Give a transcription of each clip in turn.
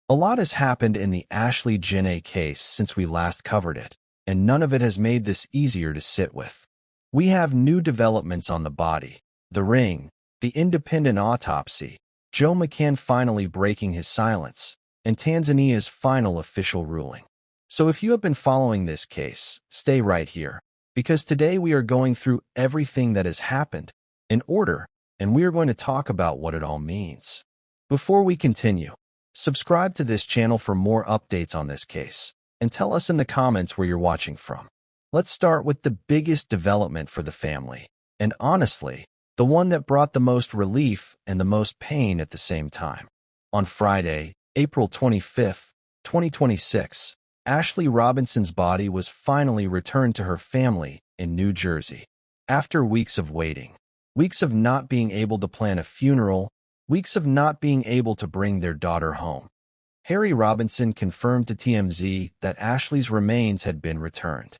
A lot has happened in the Ashlee Jenae case since we last covered it, and none of it has made this easier to sit with. We have new developments on the body, the ring, the independent autopsy, Joe McCann finally breaking his silence, and Tanzania's final official ruling. So if you have been following this case, stay right here, because today we are going through everything that has happened in order, and we are going to talk about what it all means. Before we continue, subscribe to this channel for more updates on this case, and tell us in the comments where you're watching from. Let's start with the biggest development for the family, and honestly, the one that brought the most relief and the most pain at the same time. On Friday, April 25th, 2026, Ashlee Robinson's body was finally returned to her family in New Jersey. After weeks of waiting, weeks of not being able to plan a funeral, weeks of not being able to bring their daughter home, Harry Robinson confirmed to TMZ that Ashlee's remains had been returned.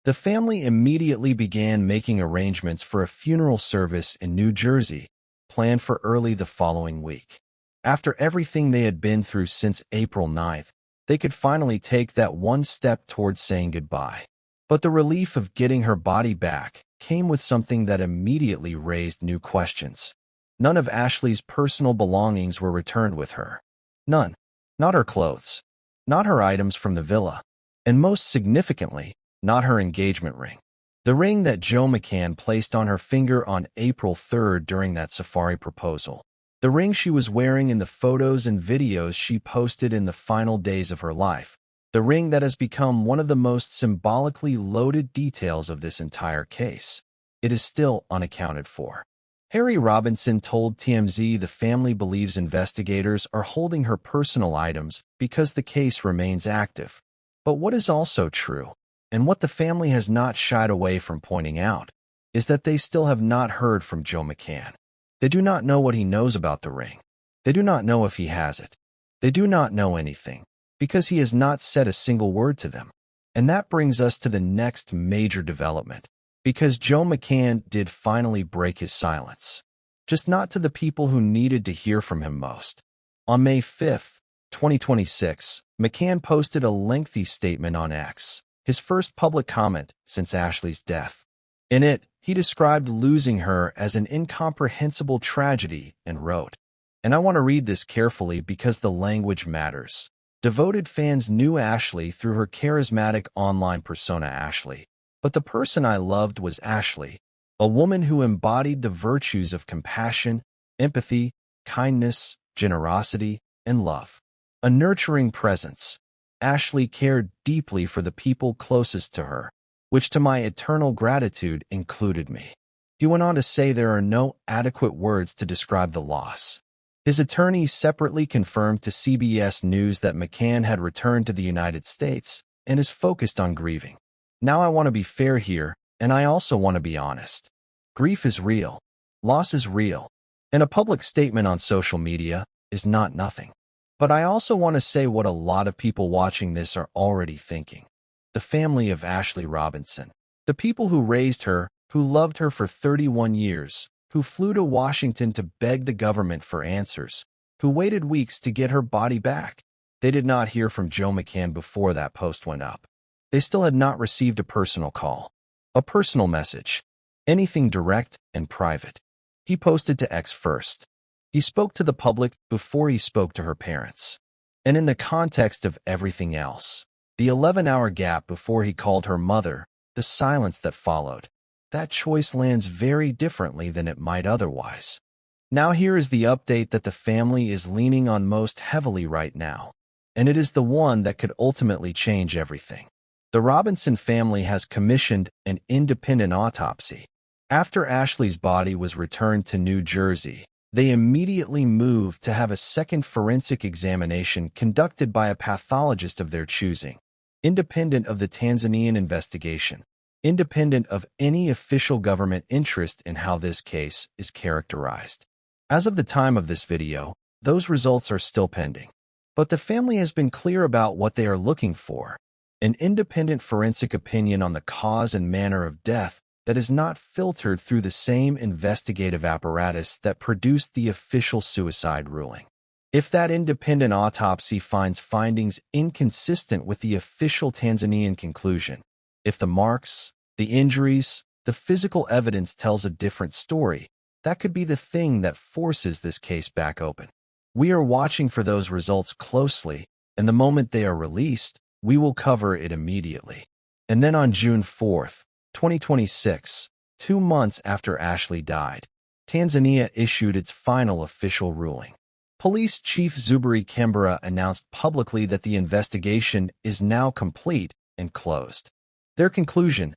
The family immediately began making arrangements for a funeral service in New Jersey, planned for early the following week. After everything they had been through since April 9th, they could finally take that one step towards saying goodbye. But the relief of getting her body back came with something that immediately raised new questions. None of Ashlee's personal belongings were returned with her. None. Not her clothes. Not her items from the villa. And most significantly, not her engagement ring. The ring that Joe McCann placed on her finger on April 3rd during that safari proposal. The ring she was wearing in the photos and videos she posted in the final days of her life. The ring that has become one of the most symbolically loaded details of this entire case. It is still unaccounted for. Harry Robinson told TMZ the family believes investigators are holding her personal items because the case remains active. But what is also true, and what the family has not shied away from pointing out, is that they still have not heard from Joe McCann. They do not know what he knows about the ring. They do not know if he has it. They do not know anything, because he has not said a single word to them. And that brings us to the next major development, because Joe McCann did finally break his silence. Just not to the people who needed to hear from him most. On May 5th, 2026, McCann posted a lengthy statement on X, his first public comment since Ashlee's death. In it, he described losing her as an incomprehensible tragedy and wrote, and I want to read this carefully because the language matters. Devoted fans knew Ashlee through her charismatic online persona Ashlee. But the person I loved was Ashlee, a woman who embodied the virtues of compassion, empathy, kindness, generosity, and love. A nurturing presence. Ashlee cared deeply for the people closest to her, which to my eternal gratitude included me. He went on to say there are no adequate words to describe the loss. His attorney separately confirmed to CBS News that McCann had returned to the United States and is focused on grieving. Now I want to be fair here, and I also want to be honest. Grief is real. Loss is real. And a public statement on social media is not nothing. But I also want to say what a lot of people watching this are already thinking. The family of Ashlee Robinson. The people who raised her, who loved her for 31 years, who flew to Washington to beg the government for answers, who waited weeks to get her body back. They did not hear from Joe McCann before that post went up. They still had not received a personal call, a personal message, anything direct and private. He posted to X first. He spoke to the public before he spoke to her parents. And in the context of everything else, the 11-hour gap before he called her mother, the silence that followed, that choice lands very differently than it might otherwise. Now here is the update that the family is leaning on most heavily right now, and it is the one that could ultimately change everything. The Robinson family has commissioned an independent autopsy. After Ashlee's body was returned to New Jersey, they immediately moved to have a second forensic examination conducted by a pathologist of their choosing, independent of the Tanzanian investigation, independent of any official government interest in how this case is characterized. As of the time of this video, those results are still pending. But the family has been clear about what they are looking for. An independent forensic opinion on the cause and manner of death that is not filtered through the same investigative apparatus that produced the official suicide ruling. If that independent autopsy finds findings inconsistent with the official Tanzanian conclusion, if the marks, the injuries, the physical evidence tells a different story, that could be the thing that forces this case back open. We are watching for those results closely, and the moment they are released, we will cover it immediately. And then on June 4th, 2026, 2 months after Ashlee died, Tanzania issued its final official ruling. Police Chief Zuberi Kembera announced publicly that the investigation is now complete and closed. Their conclusion: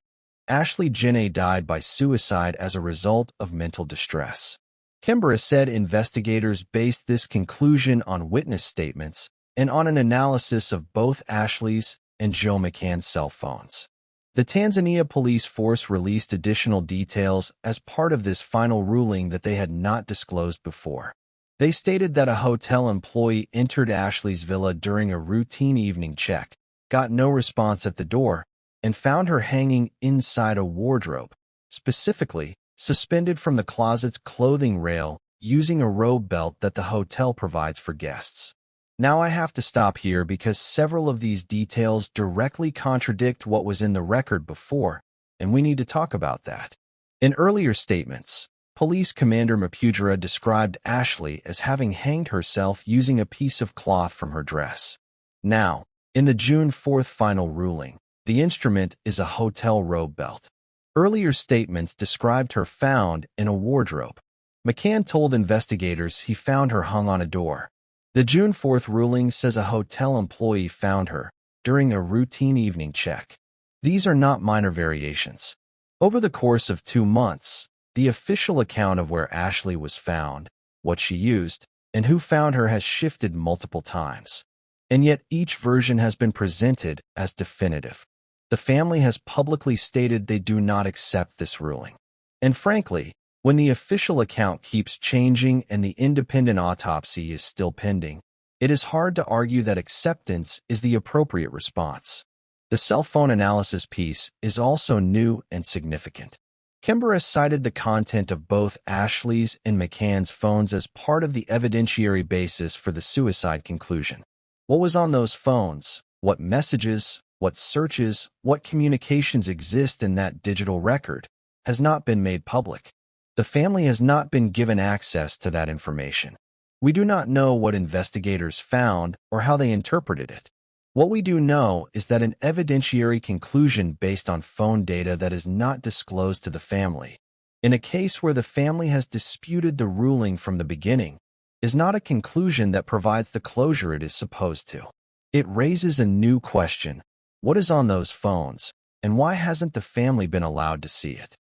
Ashlee Jenae died by suicide as a result of mental distress. Kembera said investigators based this conclusion on witness statements and on an analysis of both Ashlee's and Joe McCann's cell phones. The Tanzania police force released additional details as part of this final ruling that they had not disclosed before. They stated that a hotel employee entered Ashlee's villa during a routine evening check, got no response at the door, and found her hanging inside a wardrobe, specifically suspended from the closet's clothing rail using a robe belt that the hotel provides for guests. Now I have to stop here because several of these details directly contradict what was in the record before, and we need to talk about that. In earlier statements, Police Commander Mapudra described Ashlee as having hanged herself using a piece of cloth from her dress. Now, in the June 4th final ruling, the instrument is a hotel robe belt. Earlier statements described her found in a wardrobe. McCann told investigators he found her hung on a door. The June 4th ruling says a hotel employee found her during a routine evening check. These are not minor variations. Over the course of 2 months, the official account of where Ashlee was found, what she used, and who found her has shifted multiple times. And yet each version has been presented as definitive. The family has publicly stated they do not accept this ruling. And frankly, when the official account keeps changing and the independent autopsy is still pending, it is hard to argue that acceptance is the appropriate response. The cell phone analysis piece is also new and significant. Kembera cited the content of both Ashlee's and McCann's phones as part of the evidentiary basis for the suicide conclusion. What was on those phones, what messages, what searches, what communications exist in that digital record, has not been made public. The family has not been given access to that information. We do not know what investigators found or how they interpreted it. What we do know is that an evidentiary conclusion based on phone data that is not disclosed to the family, in a case where the family has disputed the ruling from the beginning, is not a conclusion that provides the closure it is supposed to. It raises a new question: what is on those phones, and why hasn't the family been allowed to see it?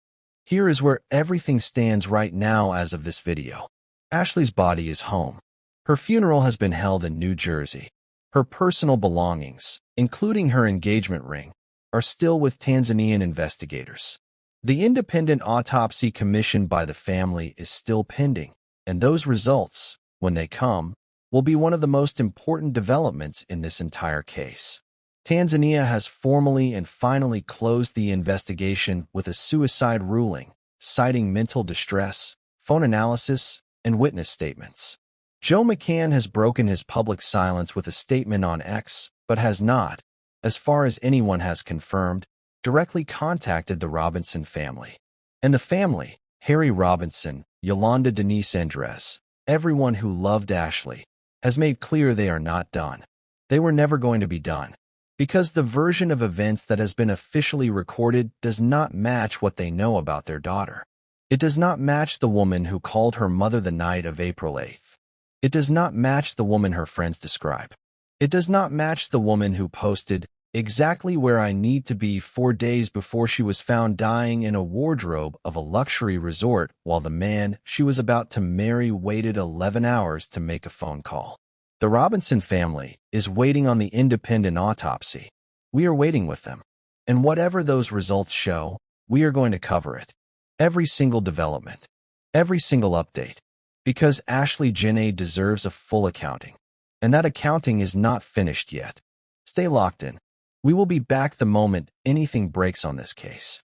Here is where everything stands right now as of this video. Ashlee's body is home. Her funeral has been held in New Jersey. Her personal belongings, including her engagement ring, are still with Tanzanian investigators. The independent autopsy commissioned by the family is still pending, and those results, when they come, will be one of the most important developments in this entire case. Tanzania has formally and finally closed the investigation with a suicide ruling, citing mental distress, phone analysis, and witness statements. Joe McCann has broken his public silence with a statement on X, but has not, as far as anyone has confirmed, directly contacted the Robinson family. And the family, Harry Robinson, Yolanda Denise Andres, everyone who loved Ashlee, has made clear they are not done. They were never going to be done. Because the version of events that has been officially recorded does not match what they know about their daughter. It does not match the woman who called her mother the night of April 8th. It does not match the woman her friends describe. It does not match the woman who posted, "Exactly where I need to be 4 days before she was found dying in a wardrobe of a luxury resort while the man she was about to marry waited 11 hours to make a phone call." The Robinson family is waiting on the independent autopsy. We are waiting with them. And whatever those results show, we are going to cover it. Every single development. Every single update. Because Ashlee Jenae deserves a full accounting. And that accounting is not finished yet. Stay locked in. We will be back the moment anything breaks on this case.